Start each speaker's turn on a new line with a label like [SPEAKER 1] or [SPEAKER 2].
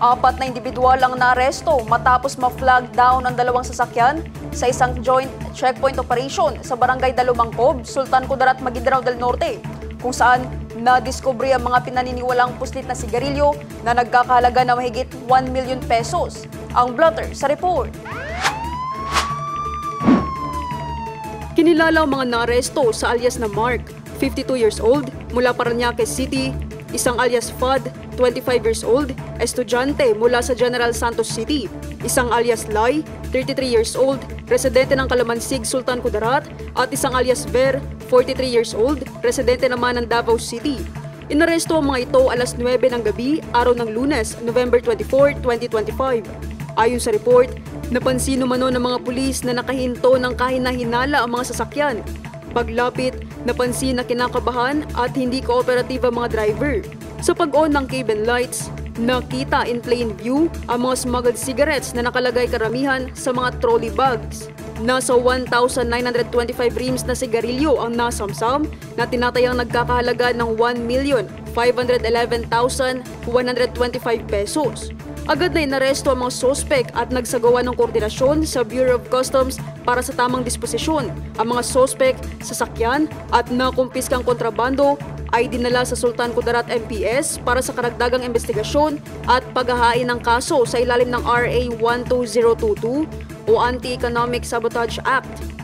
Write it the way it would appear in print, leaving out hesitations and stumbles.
[SPEAKER 1] Apat na individual ang naaresto matapos ma-flag down ang dalawang sasakyan sa isang joint checkpoint operation sa barangay Dalumangkob, Sultan Kudarat, Maguindanao del Norte, kung saan nadiskubre ang mga pinaniniwalang puslit na sigarilyo na nagkakahalaga na mahigit 1 million pesos. Ang blotter sa report. Kinilala ang mga naaresto sa alias na Mark, 52 years old, mula Parañaque City, isang alias Fad, 25 years old, estudyante mula sa General Santos City, isang alias Lai, 33 years old, residente ng Calamansig, Sultan Kudarat, at isang alias Ver, 43 years old, residente naman ng Davao City. Inaresto ang mga ito alas 9 ng gabi, araw ng Lunes, November 24, 2025. Ayon sa report, napansin umano ng mga pulis na nakahinto ng kahina-hinala ang mga sasakyan. Paglapit, napansin na kinakabahan at hindi kooperative ang mga driver. Sa pag-on ng cabin lights, nakita in plain view ang mga smuggled cigarettes na nakalagay karamihan sa mga trolley bags. Nasa 1,925 reams na sigarilyo ang nasamsam na tinatayang nagkakahalaga ng 1,511,125 pesos. Agad na inaresto ang mga sospek at nagsagawa ng koordinasyon sa Bureau of Customs para sa tamang disposisyon. Ang mga sospek, sasakyan at nakumpiskang kontrabando ay dinala sa Sultan Kudarat MPS para sa karagdagang investigasyon at paghahain ng kaso sa ilalim ng RA 12022 o Anti-Economic Sabotage Act.